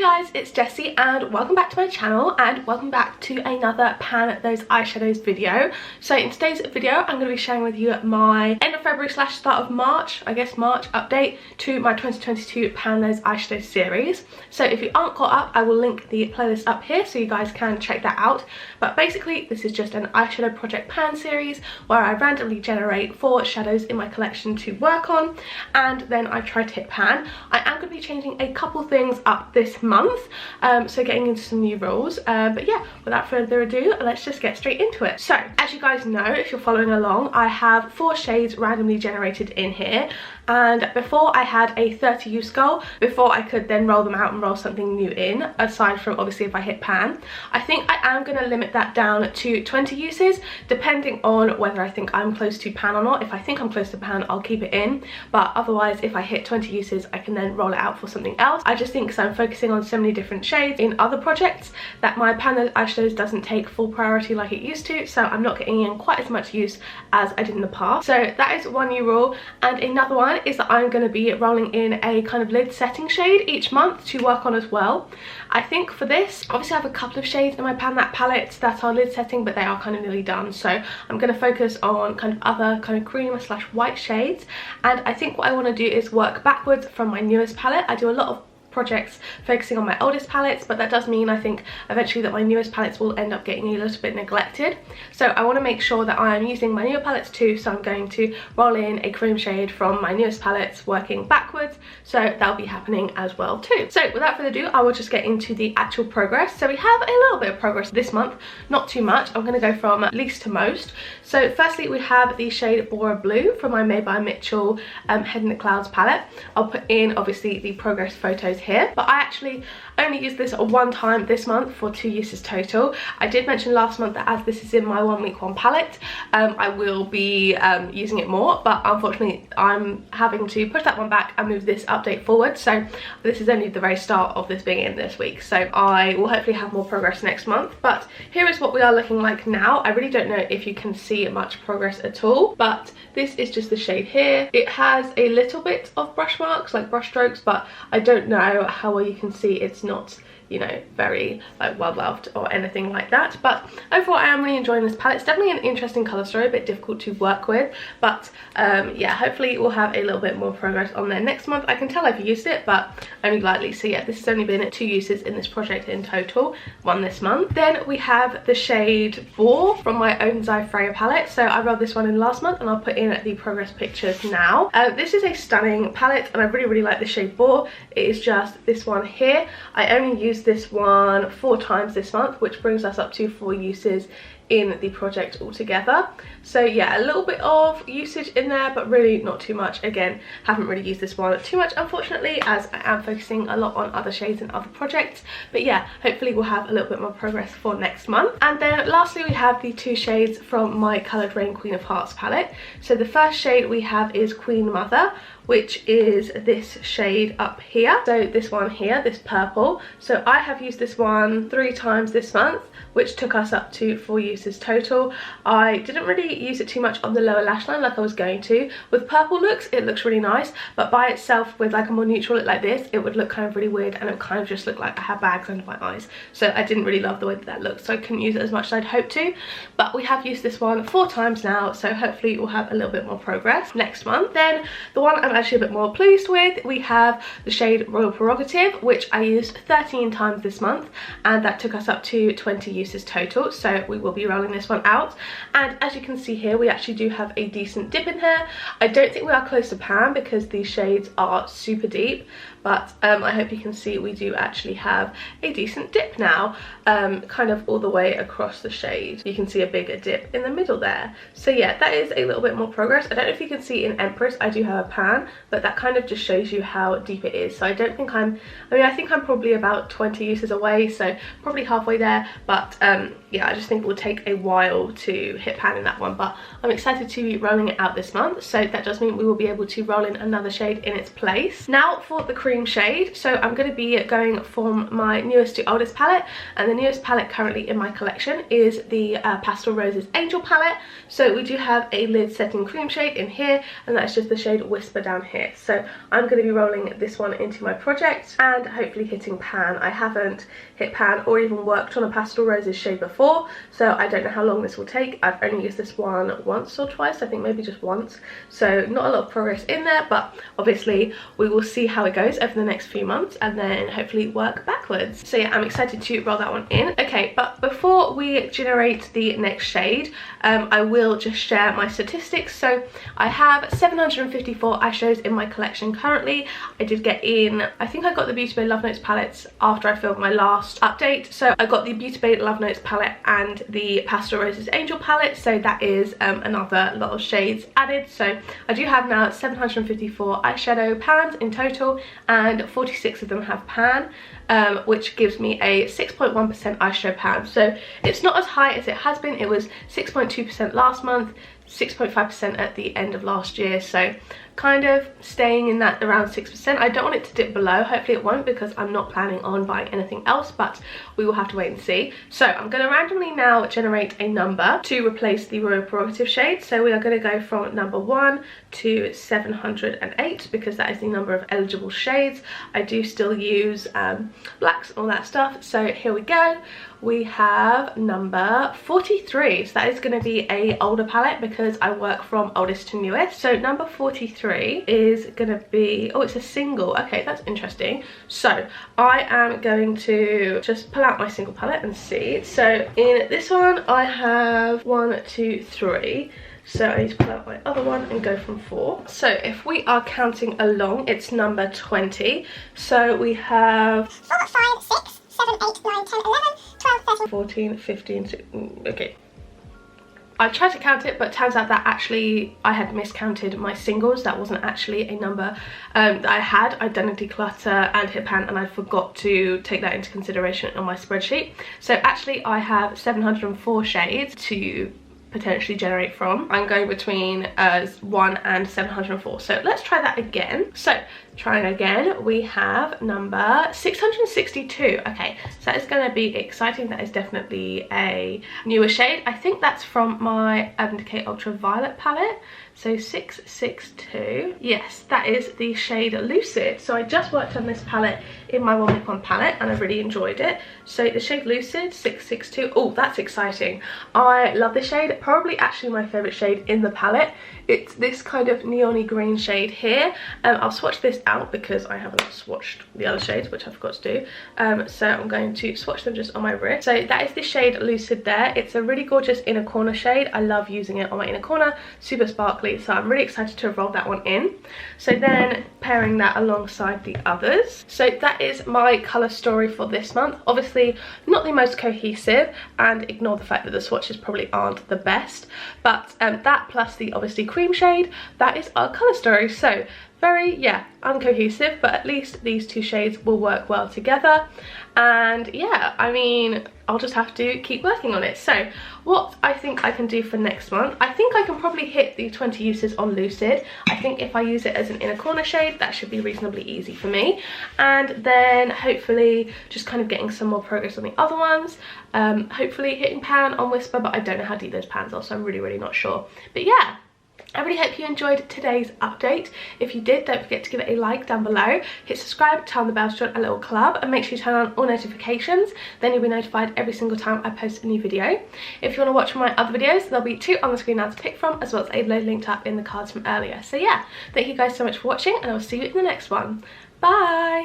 guys, it's Jessie and welcome back to my channel and welcome back to another Pan Those Eyeshadows video. So in today's video I'm going to be sharing with you my end of February / start of March, I guess March update to my 2022 Pan Those Eyeshadows series. So if you aren't caught up, I will link the playlist up here so you guys can check that out. But basically this is just an eyeshadow project pan series where I randomly generate 4 shadows in my collection to work on and then I try to hit pan. I am going to be changing a couple things up this month, so getting into some new rules, but yeah, without further ado, let's just get straight into it. So as you guys know, if you're following along, I have 4 shades randomly generated in here, and before I had a 30 use goal before I could then roll them out and roll something new in, aside from obviously if I hit pan. I think I am going to limit that down to 20 uses depending on whether I think I'm close to pan or not. If I think I'm close to pan, I'll keep it in, but otherwise if I hit 20 uses I can then roll it out for something else. I just think because I'm focusing on so many different shades in other projects that my Pan Those Eyeshadows doesn't take full priority like it used to, so I'm not getting in quite as much use as I did in the past. So that is one new rule, and another one is that I'm going to be rolling in a kind of lid setting shade each month to work on as well. I think for this, obviously I have a couple of shades in my Pan That palette that are lid setting, but they are kind of nearly done, so I'm going to focus on kind of other kind of cream / white shades. And I think what I want to do is work backwards from my newest palette. I do a lot of projects focusing on my oldest palettes, but that does mean I think eventually that my newest palettes will end up getting a little bit neglected. So I want to make sure that I am using my newer palettes too, so I'm going to roll in a cream shade from my newest palettes working backwards, so that'll be happening as well too. So without further ado, I will just get into the actual progress. So we have a little bit of progress this month, not too much. I'm going to go from least to most. So firstly we have the shade Bora Blue from my Made by Mitchell Head in the Clouds palette. I'll put in obviously the progress photos here, but I actually only used this one time this month for 2 uses total. I did mention last month that as this is in my 1 week 1 palette, I will be using it more, but unfortunately I'm having to push that one back and move this update forward. So this is only the very start of this being in this week, so I will hopefully have more progress next month. But here is what we are looking like now. I really don't know if you can see much progress at all, but this is just the shade here. It has a little bit of brush marks, like brush strokes, but I don't know how well you can see. It's not, you know, very like well loved or anything like that, but overall I am really enjoying this palette. It's definitely an interesting color story, a bit difficult to work with, but yeah, hopefully we'll have a little bit more progress on there next month. I can tell I've used it, but only lightly. So yeah, this has only been 2 uses in this project in total, 1 this month. Then we have the shade Boar from my own Freya palette. So I rolled this one in last month and I'll put in the progress pictures now. This is a stunning palette and I really like the shade Boar. It is just this one here. I only used this one 4 times this month, which brings us up to 4 uses in the project altogether. So yeah, a little bit of usage in there, but really not too much. Again, haven't really used this one too much unfortunately, as I am focusing a lot on other shades and other projects. But yeah, hopefully we'll have a little bit more progress for next month. And then lastly we have the 2 shades from my Coloured Rain Queen of Hearts palette. So the first shade we have is Queen Mother, which is this shade up here. So this one here, this purple. So I have used this one 3 times this month, which took us up to 4 uses total. I didn't really use it too much on the lower lash line like I was going to. With purple looks, it looks really nice, but by itself with like a more neutral look like this, it would look kind of really weird and it would kind of just look like I had bags under my eyes. So I didn't really love the way that that looked, so I couldn't use it as much as I'd hoped to. But we have used this one 4 times now, so hopefully we'll have a little bit more progress next month. Then the one I'm actually a bit more pleased with, we have the shade Royal Prerogative, which I used 13 times this month, and that took us up to 20 uses total, so we will be rolling this one out. And as you can see here, we actually do have a decent dip in here. I don't think we are close to pan because these shades are super deep, but I hope you can see we do actually have a decent dip now, kind of all the way across the shade. You can see a bigger dip in the middle there. So yeah, that is a little bit more progress. I don't know if you can see in Empress I do have a pan, but that kind of just shows you how deep it is. So I don't think I think I'm probably about 20 uses away, so probably halfway there. But yeah, I just think it will take a while to hit pan in that one, but I'm excited to be rolling it out this month. So that does mean we will be able to roll in another shade in its place. Now for the cream cream shade. So I'm going to be going from my newest to oldest palette, and the newest palette currently in my collection is the Pastel Roses Angel palette. So we do have a lid setting cream shade in here, and that's just the shade Whisper down here. So I'm going to be rolling this one into my project and hopefully hitting pan. I haven't hit pan or even worked on a Pastel Roses shade before, so I don't know how long this will take. I've only used this one once or twice, I think maybe just once, so not a lot of progress in there, but obviously we will see how it goes over the next few months and then hopefully work backwards. So yeah, I'm excited to roll that one in. Okay, but before we generate the next shade, I will just share my statistics. So I have 754 eyeshadows in my collection currently. I did get in, I think I got the Beauty Bay Love Notes palettes after I filmed my last update. So I got the Beauty Bay Love Notes palette and the Pastel Roses Angel palette, so that is another lot of shades added. So I do have now 754 eyeshadow pans in total, and 46 of them have pan, which gives me a 6.1% eyeshadow pan. So it's not as high as it has been. It was 6.2% last month, 6.5% at the end of last year, so kind of staying in that around 6%. I don't want it to dip below, hopefully it won't, because I'm not planning on buying anything else, but we will have to wait and see. So I'm going to randomly now generate a number to replace the Royal Prerogative shade. So we are going to go from number 1 to 708, because that is the number of eligible shades. I do still use blacks and all that stuff, so here we go. We have number 43, so that is going to be a older palette because I work from oldest to newest. So number 43 is going to be, oh, it's a single. Okay, that's interesting. So I am going to just pull out my single palette and see. So in this one I have 1, 2, 3. So I need to pull out my other one and go from 4. So if we are counting along, it's number 20. So we have 4, 5, 6, 7, 8, 9, 10, 11, 12, 13, 14, 15, okay. I tried to count it, but turns out that actually I had miscounted my singles. That wasn't actually a number that I had. I'd done a declutter and hit pan, and I forgot to take that into consideration on my spreadsheet. So actually I have 704 shades to potentially generate from. I'm going between 1 and 704. So let's try that again. So trying again, we have number 662. Okay, so that is going to be exciting. That is definitely a newer shade. I think that's from my Urban Decay Ultraviolet palette. So 662, yes, that is the shade Lucid. So I just worked on this palette in my 1 Week On palette and I really enjoyed it. So the shade Lucid 662, oh, that's exciting. I love this shade, probably actually my favorite shade in the palette. It's this kind of neon-y green shade here. I'll swatch this out because I haven't swatched the other shades, which I forgot to do. So I'm going to swatch them just on my wrist. So that is the shade Lucid there. It's a really gorgeous inner corner shade. I love using it on my inner corner, super sparkly. So I'm really excited to roll that one in. So then pairing that alongside the others. So that is my colour story for this month. Obviously not the most cohesive, and ignore the fact that the swatches probably aren't the best, but that plus the obviously cream shade, that is our colour story. So very, yeah, uncohesive, but at least these two shades will work well together. And yeah, I mean, I'll just have to keep working on it. So what I think I can do for next month, I think I can probably hit the 20 uses on Lucid. I think if I use it as an inner corner shade, that should be reasonably easy for me. And then hopefully just kind of getting some more progress on the other ones. Hopefully hitting pan on Whisper, but I don't know how deep those pans are, so I'm really not sure. But yeah, I really hope you enjoyed today's update. If you did, don't forget to give it a like down below, hit subscribe, turn on the bell to join a little club, and make sure you turn on all notifications, then you'll be notified every single time I post a new video. If you want to watch my other videos, there'll be 2 on the screen now to pick from, as well as a load linked up in the cards from earlier. So yeah, thank you guys so much for watching, and I will see you in the next one. Bye!